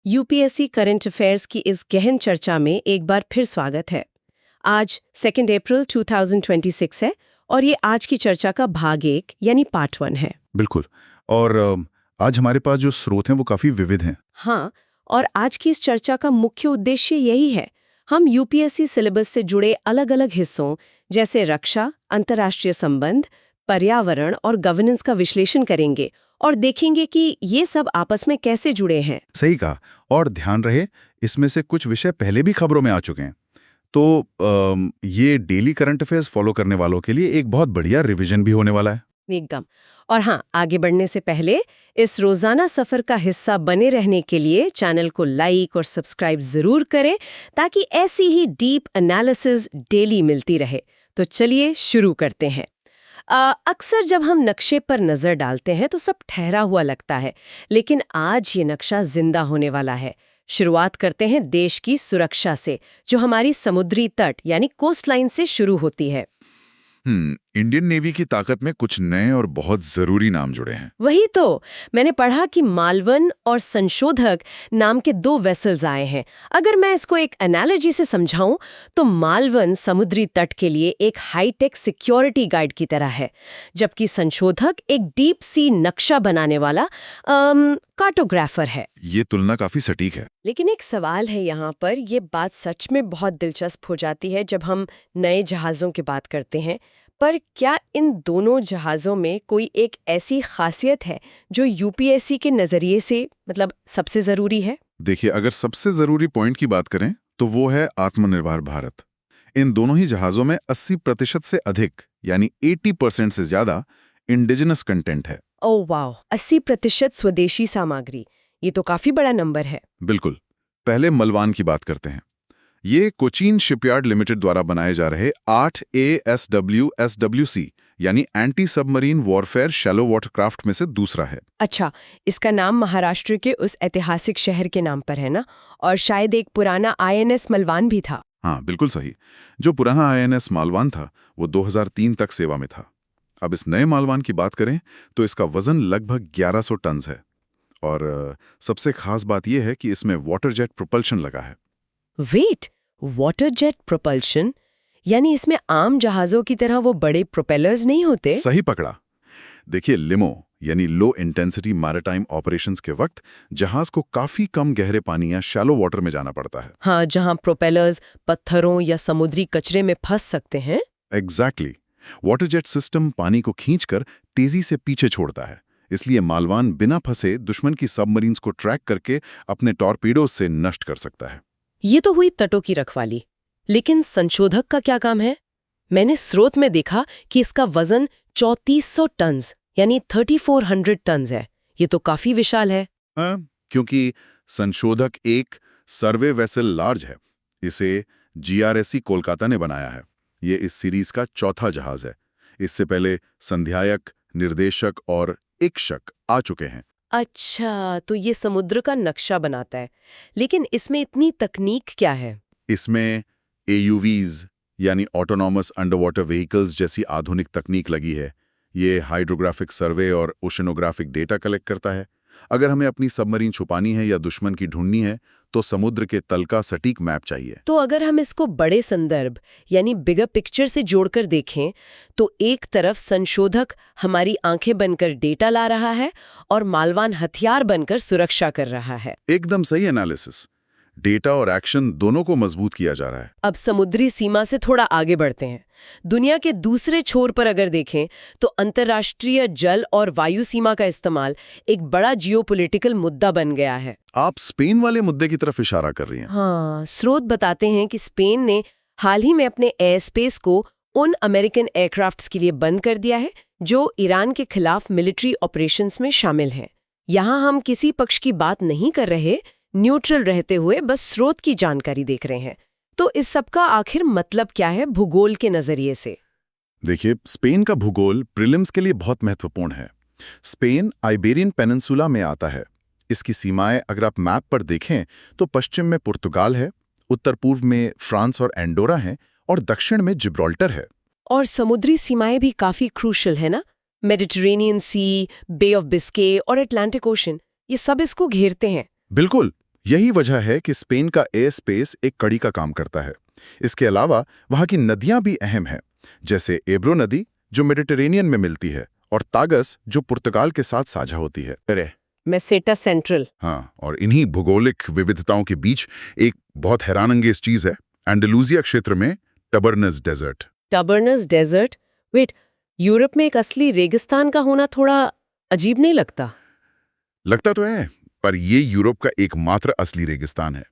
UPSC current affairs की इस गहन चर्चा में एक बार फिर स्वागत है। आज 2 अप्रैल 2026 है और ये आज की चर्चा का भाग 1 यानी पार्ट 1 है। बिल्कुल। और आज हमारे पास जो स्रोत हैं वो काफ़ी विविध हैं। हाँ, और आज की इस चर्चा का मुख्य उद्देश्य यही है। हम यूपीएससी सिलेबस से जुड़े अलग-अलग हिस्सों जैसे रक्षा, अंतर्राष्ट्रीय संबंध, पर्यावरण और गवर्नेंस का विश्लेषण करेंगे और देखेंगे कि ये सब आपस में कैसे जुड़े हैं। सही कहा। और ध्यान रहे, इसमें से कुछ विषय पहले भी खबरों में आ चुके हैं, तो ये डेली करंट अफेयर्स फॉलो करने वालों के लिए एक बहुत बढ़िया रिवीजन भी होने वाला है। एकदम। और हाँ, आगे बढ़ने से पहले इस रोजाना सफर का हिस्सा बने रहने के लिए चैनल को लाइक और सब्सक्राइब जरूर करें ताकि ऐसी ही डीप एनालिसिस डेली मिलती रहे। तो चलिए शुरू करते हैं। अक्सर जब हम नक्शे पर नजर डालते हैं तो सब ठहरा हुआ लगता है, लेकिन आज ये नक्शा जिंदा होने वाला है। शुरुआत करते हैं देश की सुरक्षा से, जो हमारी समुद्री तट यानी कोस्ट लाइन से शुरू होती है। इंडियन नेवी की ताकत में कुछ नए और बहुत जरूरी नाम जुड़े हैं। वही तो, मैंने पढ़ा कि मालवन और संशोधक नाम के 2 वेसल्स आए हैं। अगर मैं इसको एक एनालॉजी से समझाऊं तो मालवन समुद्री तट के लिए एक हाईटेक सिक्योरिटी गाइड की तरह है, जबकि संशोधक एक डीप सी नक्शा बनाने वाला कार्टोग्राफर है। ये तुलना काफी सटीक है। लेकिन एक सवाल है यहाँ पर, ये बात सच में बहुत दिलचस्प हो जाती है जब हम नए जहाज़ों की बात करते हैं। पर क्या इन दोनों जहाज़ों में कोई एक ऐसी खासियत है जो यूपीएससी के नज़रिए से सबसे ज़रूरी है? देखिए, अगर सबसे जरूरी पॉइंट की बात करें तो वो है आत्मनिर्भर भारत। इन दोनों ही जहाजों में 80% से अधिक यानी 80% से ज्यादा इंडिजिनस कंटेंट है। ओह वाह, 80% स्वदेशी सामग्री, ये तो काफी बड़ा नंबर है। बिल्कुल। पहले मलवान की बात करते हैं। ये कोचीन शिपयार्ड लिमिटेड द्वारा बनाए जा रहे 8 ASW/SWC यानी anti submarine warfare shallow watercraft में से दूसरा है। अच्छा, इसका नाम महाराष्ट्र के उस ऐतिहासिक शहर के नाम पर है ना? और शायद एक पुराना INS मलवान भी था। हाँ, बिल्कुल सही। जो पुराना INS मालवान था वो 2003 तक सेवा में था। अब इस नए मालवान की बात करें तो इसका वजन लगभग 1100 टन है। और सबसे खास बात यह है कि इसमें वाटर जेट प्रोपल्शन लगा है। वेट, वाटर जेट प्रोपल्शन यानी इसमें आम जहाजों की तरह वो बड़े प्रोपेलर्स नहीं होते? सही पकड़ा। देखिए, लिमो यानी लो इंटेंसिटी मैरिटाइम ऑपरेशंस के वक्त जहाज को काफी कम गहरे पानी या शैलो वाटर में जाना पड़ता है। हाँ, जहाँ प्रोपेलर्स पत्थरों या समुद्री कचरे में फंस सकते हैं। एग्जैक्टली। वाटर जेट सिस्टम पानी को खींचकर तेजी से पीछे छोड़ता है, इसलिए मालवान बिना फंसे दुश्मन की सबमरीन्स को ट्रैक करके अपने टॉर्पीडो से नष्ट कर सकता है। ये तो हुई तटों की रखवाली, लेकिन संशोधक का क्या काम है? मैंने स्रोत में देखा कि इसका वजन 3400 टन यानी 3400 टन है। ये तो काफी विशाल है। हाँ, क्योंकि संशोधक एक सर्वे वेसल लार्ज है। इसे GRSC कोलकाता ने बनाया है। ये इस सीरीज का चौथा जहाज है। इससे पहले संध्यायक, निर्देशक और इक्षक आ चुके हैं। अच्छा, तो ये समुद्र का नक्शा बनाता है, लेकिन इसमें इतनी तकनीक क्या है? इसमें AUVs यानी ऑटोनॉमस अंडरवाटर व्हीकल्स जैसी आधुनिक तकनीक लगी है। ये हाइड्रोग्राफिक सर्वे और ओशनोग्राफिक डेटा कलेक्ट करता है। अगर हमें अपनी सबमरीन छुपानी है या दुश्मन की ढूंढनी है तो समुद्र के तल का सटीक मैप चाहिए। तो अगर हम इसको बड़े संदर्भ यानी बिगर पिक्चर से जोड़कर देखें तो एक तरफ संशोधक हमारी आंखें बनकर डेटा ला रहा है और मालवान हथियार बनकर सुरक्षा कर रहा है। एकदम सही एनालिसिस। डेटा और एक्शन दोनों को मजबूत किया जा रहा है। अब समुद्री सीमा से थोड़ा आगे बढ़ते हैं। दुनिया के दूसरे छोर पर अगर देखें तो अंतर्राष्ट्रीय जल और वायु सीमा का इस्तेमाल एक बड़ा जियोपॉलिटिकल मुद्दा बन गया है। आप स्पेन वाले मुद्दे की तरफ इशारा कर रही हैं। हाँ, स्रोत बताते हैं कि स्पेन ने हाल ही में अपने एयर स्पेस को उन अमेरिकन एयरक्राफ्ट्स के लिए बंद कर दिया है जो ईरान के खिलाफ मिलिट्री ऑपरेशंस में शामिल हैं। यहाँ हम किसी पक्ष की बात नहीं कर रहे, न्यूट्रल रहते हुए बस स्रोत की जानकारी देख रहे हैं। तो इस सब का आखिर मतलब क्या है भूगोल के नजरिए से? देखिए, स्पेन का भूगोल प्रीलिम्स के लिए बहुत महत्वपूर्ण है। स्पेन आइबेरियन पेनिनसुला में आता है। इसकी सीमाएं अगर आप मैप पर देखें तो पश्चिम में पुर्तगाल है, उत्तर पूर्व में फ्रांस और एंडोरा है और दक्षिण में जिब्राल्टर है। और समुद्री सीमाएं भी काफी क्रूशल है ना? Mediterranean Sea, Bay of Biscay और अटलांटिक ओशन, ये सब इसको घेरते हैं। बिल्कुल। यही वजह है कि स्पेन का एयर स्पेस एक कड़ी का काम करता है। इसके अलावा वहाँ की नदियां भी अहम हैं, जैसे एब्रो नदी जो मेडिटेरेनियन में मिलती है और तागस जो पुर्तगाल के साथ साझा होती है। अरे मेसेटा सेंट्रल। हाँ, और इन्हीं भौगोलिक विविधताओं के बीच एक बहुत हैरानंगेज चीज है, एंडलूसिया क्षेत्र में टबरनस डेजर्ट। टबरनस डेजर्ट? वेट, यूरोप में एक असली रेगिस्तान का होना थोड़ा अजीब नहीं लगता? लगता तो है, पर ये यूरोप का एकमात्र असली रेगिस्तान है।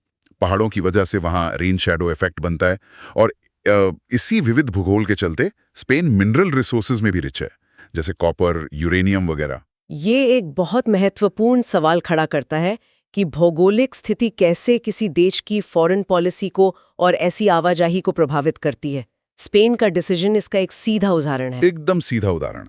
पहाड़ों की वजह से वहाँ रेन शैडो इफेक्ट बनता है और इसी विविध भूगोल के चलते स्पेन मिनरल रिसोर्सेज में भी रिच है, जैसे कॉपर, यूरेनियम वगैरह। ये एक बहुत महत्वपूर्ण सवाल खड़ा करता है कि भौगोलिक स्थिति कैसे किसी देश की फॉरेन पॉलिसी को और ऐसी आवाजाही को प्रभावित करती है। स्पेन का डिसीजन इसका एक सीधा उदाहरण है। एकदम सीधा उदाहरण।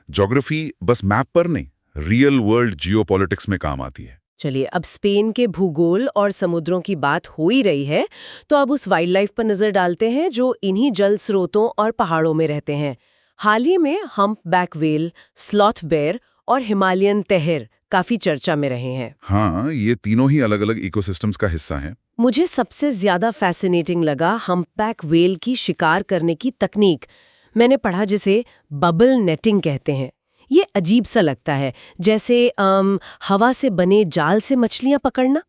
ज्योग्राफी बस मैप पर नहीं, रियल वर्ल्ड जियोपॉलिटिक्स में काम आती है। चलिए, अब स्पेन के भूगोल और समुद्रों की बात हो ही रही है, तो अब उस वाइल्ड लाइफ पर नजर डालते हैं जो इन्हीं जल स्रोतों और पहाड़ों में रहते हैं। हाल ही में हम्पबैक व्हेल, स्लॉथ बेयर और हिमालयन तहर काफी चर्चा में रहे हैं। हाँ, ये तीनों ही अलग अलग इकोसिस्टम्स का हिस्सा हैं। मुझे सबसे ज्यादा फैसिनेटिंग लगा हम्पबैक व्हेल की शिकार करने की तकनीक। मैंने पढ़ा जिसे बबल नेटिंग कहते हैं। ये अजीब सा लगता है, जैसे हवा से बने जाल से मछलियां पकड़ना।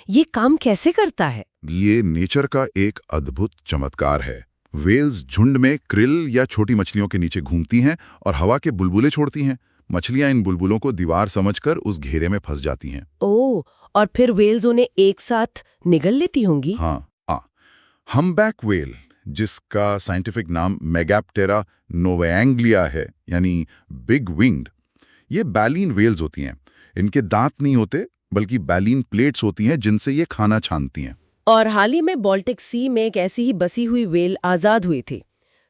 ये काम कैसे करता है? ये नेचर का एक अद्भुत चमत्कार है। व्हेल्स झुंड में क्रिल या छोटी मछलियों के नीचे घूमती हैं और हवा के बुलबुले छोड़ती हैं। मछलियां इन बुलबुलों को दीवार समझकर उस घेरे में फंस जाती हैं। ओह, और फिर व्हेल्स उन्हें एक साथ निगल लेती होंगी? हाँ, हम्पबैक व्हेल, जिसका साइंटिफिक नाम मेगाप्टेरा नोवेंग्लिया है, यानी बिग विंग्ड, ये बैलीन व्हेल्स होती हैं। इनके दांत नहीं होते, बल्कि बैलीन प्लेट्स होती हैं जिनसे ये खाना छानती हैं। और हाल ही में बाल्टिक सी में एक ऐसी ही बसी हुई व्हेल आजाद हुई थी।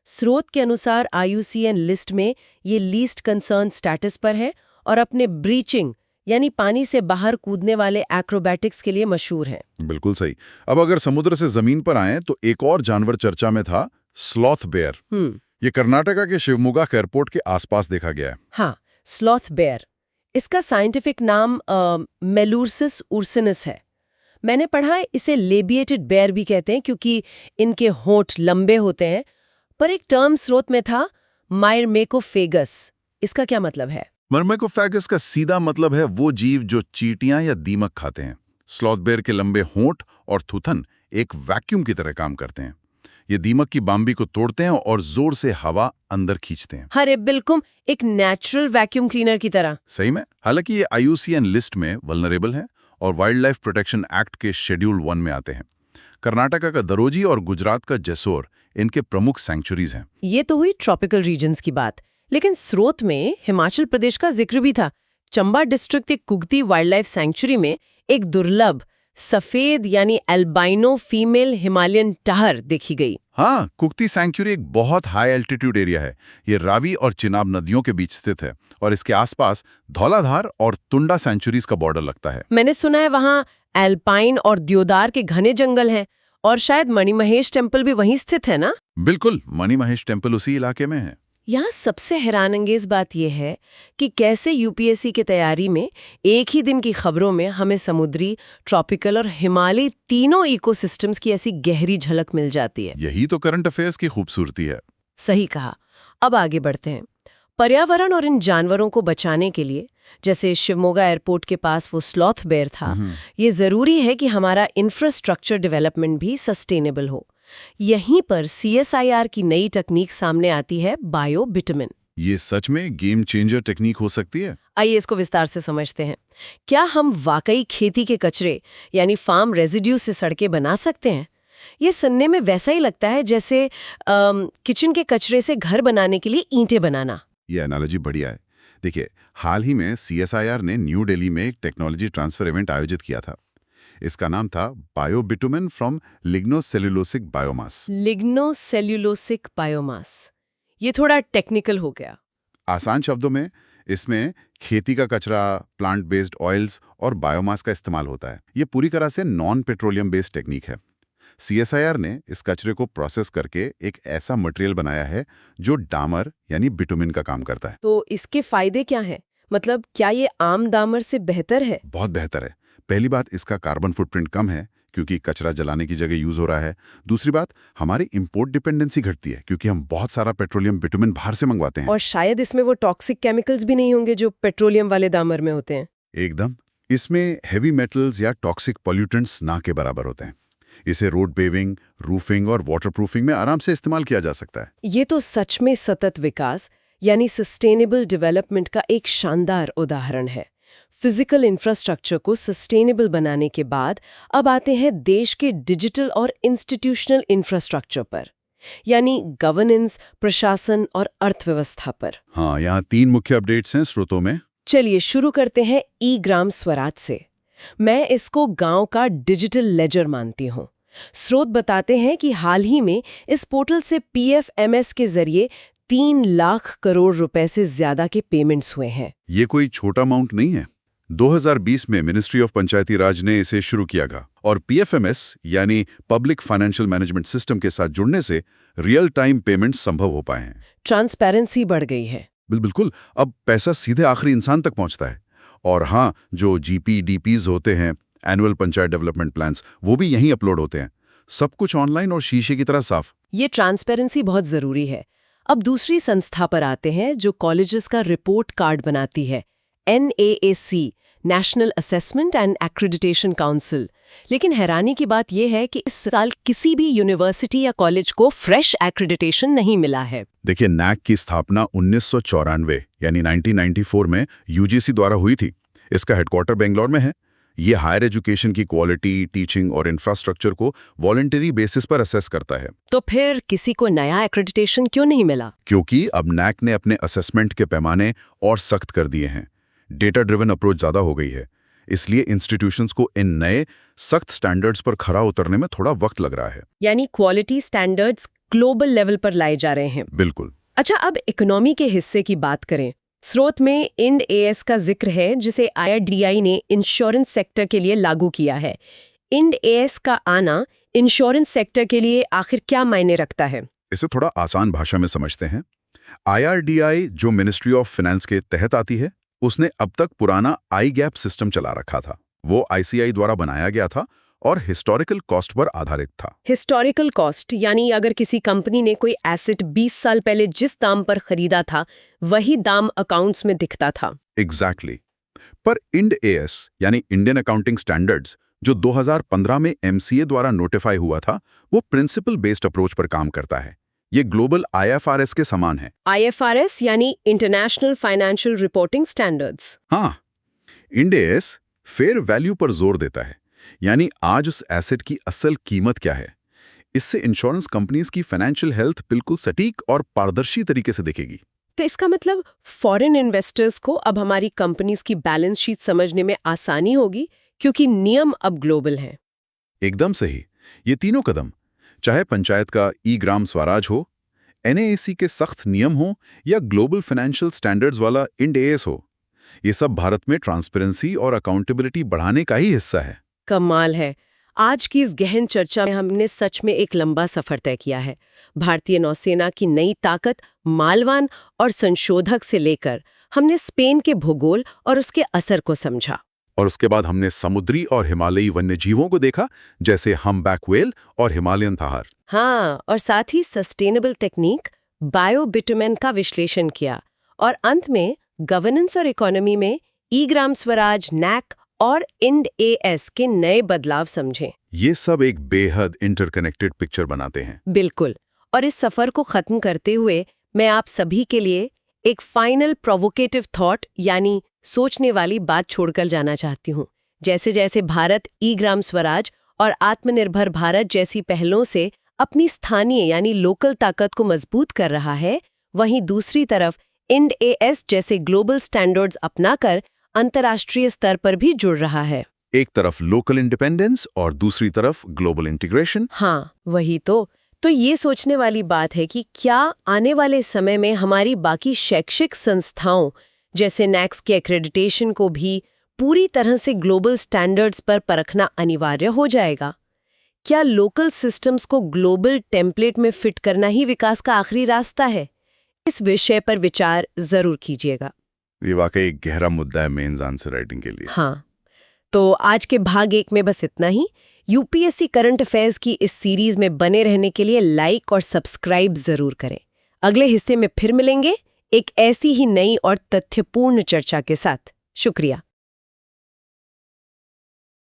स्रोत के अनुसार IUCN लिस्ट में ये लीस्ट कंसर्न स्टेटस पर है और अपने ब्रीचिंग यानी पानी से बाहर कूदने वाले एक्रोबैटिक्स के लिए मशहूर है। बिल्कुल सही। अब अगर समुद्र से जमीन पर आएं तो एक और जानवर चर्चा में था, स्लॉथ बेयर। ये कर्नाटका के शिवमोगा एयरपोर्ट के आसपास देखा गया है। हाँ, स्लॉथ बेयर। इसका साइंटिफिक नाम मेलुरसिस उर्सिनस है। मैंने पढ़ा है इसे लेबिएटेड बेयर भी कहते हैं क्योंकि इनके होंठ लंबे होते हैं, पर एक टर्म स्रोत में था मायरमेकोफेगस। इसका क्या मतलब है? मर्मेकोफेगस का सीधा मतलब है वो जीव जो चींटियां या दीमक खाते हैं। स्लॉथ बेयर के लंबे होंठ और थूथन एक वैक्यूम की तरह काम करते हैं। ये दीमक की बाम्बी को तोड़ते हैं और जोर से हवा अंदर खींचते हैं। अरे बिल्कुल, एक नेचुरल वैक्यूम क्लीनर की तरह। सही में। हालांकि ये IUCN लिस्ट में वल्नरेबल है और वाइल्ड लाइफ प्रोटेक्शन एक्ट के शेड्यूल 1 में आते हैं। कर्नाटका का दरोजी और गुजरात का जेसोर इनके प्रमुख सैंक्चुरीज हैं। ये तो हुई ट्रॉपिकल रीजन्स की बात, लेकिन स्रोत में हिमाचल प्रदेश का जिक्र भी था। चंबा डिस्ट्रिक्ट के कुगती वाइल्ड लाइफ सैंक्चुरी में एक दुर्लभ सफेद यानी एल्बाइनो फीमेल हिमालयन टहर देखी गई। हाँ, कुगती सैंक्चुरी एक बहुत हाई एल्टीट्यूड एरिया है। ये रावी और चिनाब नदियों के बीच स्थित है और इसके आसपास धौलाधार और तुंडा सैंक्चुरीज का बॉर्डर लगता है। मैंने सुना है वहाँ एल्पाइन और द्योदार के घने जंगल हैं और शायद मणिमहेश टेम्पल भी वहीं स्थित है ना? बिल्कुल, मणिमहेश टेम्पल उसी इलाके में है। यहाँ सबसे हैरानंगेज बात यह है कि कैसे UPSC की तैयारी में एक ही दिन की खबरों में हमें समुद्री, ट्रॉपिकल और हिमालयी तीनों इकोसिस्टम्स की ऐसी गहरी झलक मिल जाती है। यही तो करंट अफेयर्स की खूबसूरती है। सही कहा। अब आगे बढ़ते हैं। पर्यावरण और इन जानवरों को बचाने के लिए, जैसे शिवमोगा एयरपोर्ट के पास वो स्लॉथ बेयर था, ये जरूरी है कि हमारा इंफ्रास्ट्रक्चर डेवलपमेंट भी सस्टेनेबल हो। यहीं पर CSIR की नई टेक्निक सामने आती है, बायो बिटुमेन। ये सच में गेम चेंजर टेक्निक हो सकती है? आइए इसको विस्तार से समझते हैं। क्या हम वाकई खेती के कचरे यानी फार्म रेजिड्यू से सड़कें बना सकते हैं? ये सुनने में वैसा ही लगता है जैसे किचन के कचरे से घर बनाने के लिए ईंटें बनाना। ये एनालॉजी बढ़िया है। देखिए, हाल ही में CSIR ने न्यू दिल्ली में एक टेक्नोलॉजी ट्रांसफर इवेंट आयोजित किया था। इसका नाम था bio bitumen from lignocellulosic biomass. Lignocellulosic biomass, ये थोड़ा टेक्निकल हो गया। आसान शब्दों में, इसमें खेती का कचरा, प्लांट बेस्ड ऑयल्स और बायोमास का इस्तेमाल होता है। ये पूरी तरह से नॉन पेट्रोलियम बेस्ड टेक्निक है। CSIR ने इस कचरे को प्रोसेस करके एक ऐसा मटेरियल बनाया है जो डामर यानी बिटुमेन का काम करता है। तो इसके फायदे क्या हैं? मतलब क्या ये आम डामर से बेहतर है? बहुत बेहतर है। पहली बात, इसका कार्बन फुटप्रिंट कम है क्योंकि कचरा जलाने की जगह यूज हो रहा है। दूसरी बात, हमारी इंपोर्ट डिपेंडेंसी घटती है क्योंकि हम बहुत सारा पेट्रोलियम बिटुमेन बाहर से मंगवाते हैं। और शायद इसमें वो टॉक्सिक केमिकल्स भी नहीं होंगे जो पेट्रोलियम वाले दामर में होते हैं। एकदम, इसमें हेवी मेटल्स या टॉक्सिक पॉल्यूटेंट्स ना के बराबर होते हैं। इसे रोड पेविंग, रूफिंग और वाटरप्रूफिंग में आराम से इस्तेमाल किया जा सकता है। ये तो सच में सतत विकास यानी सस्टेनेबल डेवलपमेंट का एक शानदार उदाहरण है। फिजिकल इंफ्रास्ट्रक्चर को सस्टेनेबल बनाने के बाद अब आते हैं देश के डिजिटल और इंस्टीट्यूशनल इंफ्रास्ट्रक्चर पर, यानी गवर्नेंस, प्रशासन और अर्थव्यवस्था पर। हाँ, यहाँ 3 मुख्य अपडेट्स हैं स्रोतों में। चलिए शुरू करते हैं ई ग्राम स्वराज से। मैं इसको गांव का डिजिटल लेजर मानती हूँ। स्रोत बताते हैं कि हाल ही में इस पोर्टल से पीएफएमएस के जरिए 3 लाख करोड़ रुपए से ज्यादा के पेमेंट्स हुए हैं। ये कोई छोटा अमाउंट नहीं है। 2020 में मिनिस्ट्री ऑफ पंचायती राज ने इसे शुरू किया था और पीएफएमएस यानी पब्लिक फाइनेंशियल मैनेजमेंट सिस्टम के साथ जुड़ने से रियल टाइम पेमेंट्स संभव हो पाए हैं। ट्रांसपेरेंसी बढ़ गई है। बिल्कुल, अब पैसा सीधे आखिरी इंसान तक पहुंचता है। और हाँ, जो जीपीडीपीज होते हैं, एनुअल पंचायत डेवलपमेंट प्लान्स, वो भी यहीं अपलोड होते हैं। सब कुछ ऑनलाइन और शीशे की तरह साफ। ये ट्रांसपेरेंसी बहुत जरूरी है। अब दूसरी संस्था पर आते हैं जो कॉलेजेस का रिपोर्ट कार्ड बनाती है, NAAC, national assessment and accreditation council. लेकिन हैरानी की बात यह है कि इस साल किसी भी यूनिवर्सिटी या कॉलेज को फ्रेश एक्रेडिटेशन नहीं मिला है। देखिए, नैक की स्थापना 1994 यानी 1994 में यूजीसी द्वारा हुई थी। इसका हेडक्वार्टर बेंगलोर में है। ये हायर एजुकेशन की क्वालिटी, टीचिंग और इंफ्रास्ट्रक्चर को वॉलंटरी बेसिस पर असेस करता है। तो फिर किसी को नया एक्रेडिटेशन क्यों नहीं मिला? क्योंकि अब नैक ने अपने असेसमेंट के पैमाने और सख्त कर दिए हैं। डेटा ड्रिवन अप्रोच ज्यादा हो गई है, इसलिए इंस्टीट्यूशंस को इन नए सख्त स्टैंडर्ड्स पर खरा उतरने में थोड़ा वक्त लग रहा है। यानी क्वालिटी स्टैंडर्ड्स ग्लोबल लेवल पर लाए जा रहे हैं। बिल्कुल। अच्छा, अब इकोनॉमी के हिस्से की बात करें। स्रोत में IND-AS का जिक्र है, जिसे IRDAI ने इंश्योरेंस सेक्टर के लिए लागू किया है। IND-AS का आना इंश्योरेंस सेक्टर के लिए आखिर क्या मायने रखता है? इसे थोड़ा आसान भाषा में समझते हैं। IRDAI जो मिनिस्ट्री ऑफ फाइनेंस के तहत आती है, उसने अब तक पुराना IGAP सिस्टम चला रखा था। वो ICAI द्वारा बनाया गया था और हिस्टोरिकल कॉस्ट पर आधारित था। हिस्टोरिकल कॉस्ट यानी अगर किसी कंपनी ने कोई एसेट 20 साल पहले जिस दाम पर खरीदा था, वही दाम अकाउंट्स में दिखता था। एग्जैक्टली। पर IND-AS यानी इंडियन अकाउंटिंग स्टैंडर्ड्स जो 2015 में MCA द्वारा नोटिफाई हुआ था, वो प्रिंसिपल बेस्ड अप्रोच पर काम करता है। ये ग्लोबल IFRS के समान है। IFRS यानी इंटरनेशनल फाइनेंशियल रिपोर्टिंग स्टैंडर्ड्स। हाँ, IND-AS फेयर वैल्यू पर जोर देता है, यानी आज उस एसेट की असल कीमत क्या है। इससे इंश्योरेंस कंपनीज की फाइनेंशियल हेल्थ बिल्कुल सटीक और पारदर्शी तरीके से दिखेगी। तो इसका मतलब फॉरेन इन्वेस्टर्स को अब हमारी कंपनीज की बैलेंस शीट समझने में आसानी होगी क्योंकि नियम अब ग्लोबल हैं। एकदम सही। ये तीनों कदम, चाहे पंचायत का ई-ग्राम स्वराज हो, NAAC के सख्त नियम हो या ग्लोबल फाइनेंशियल स्टैंडर्ड्स वाला IND-AS हो, ये सब भारत में ट्रांसपेरेंसी और अकाउंटेबिलिटी बढ़ाने का ही हिस्सा है। कमाल है। आज की इस गहन चर्चा में हमने सच में एक लंबा सफर तय किया है। भारतीय नौसेना की नई ताकत, मालवान और संशोधक से लेकर हमने स्पेन के भूगोल और उसके असर को समझा। और उसके बाद हमने समुद्री और हिमालयी वन्य जीवों को देखा, जैसे हम्बैक व्हेल और हिमालयन थार। हाँ, और साथ ही सस्टेनेबल टेक्निक, बायोबिटुमेन का विश्लेषण किया। और अंत में गवर्नेंस और इकोनॉमी में ई-ग्राम स्वराज, नैक और IND-AS के नए बदलाव समझें। ये सब एक बेहद इंटरकनेक्टेड पिक्चर बनाते हैं। बिल्कुल। और इस सफर को खत्म करते हुए मैं आप सभी के लिए एक फाइनल प्रोवोकेटिव थॉट यानी सोचने वाली बात छोड़कर जाना चाहती हूँ। जैसे जैसे भारत ई-ग्राम स्वराज और आत्मनिर्भर भारत जैसी पहलों से अपनी स्थानीय यानी लोकल ताकत को मजबूत कर रहा है, वहीं दूसरी तरफ IND-AS जैसे ग्लोबल स्टैंडर्ड्स अपनाकर अंतर्राष्ट्रीय स्तर पर भी जुड़ रहा है। एक तरफ लोकल इंडिपेंडेंस और दूसरी तरफ ग्लोबल इंटीग्रेशन। हाँ, वही तो ये सोचने वाली बात है कि क्या आने वाले समय में हमारी बाकी शैक्षिक संस्थाओं जैसे NAAC के एक्रेडिटेशन को भी पूरी तरह से ग्लोबल स्टैंडर्ड्स पर परखना अनिवार्य हो जाएगा? क्या लोकल सिस्टम्स को ग्लोबल टेम्पलेट में फिट करना ही विकास का आखिरी रास्ता है? इस विषय पर विचार जरूर कीजिएगा। ये वाकई एक गहरा मुद्दा है मेंस आंसर राइटिंग के लिए। हाँ, तो आज के भाग 1 में बस इतना ही। यूपीएससी करंट अफेयर्स की इस सीरीज में बने रहने के लिए लाइक और सब्सक्राइब जरूर करें। अगले हिस्से में फिर मिलेंगे एक ऐसी ही नई और तथ्यपूर्ण चर्चा के साथ। शुक्रिया।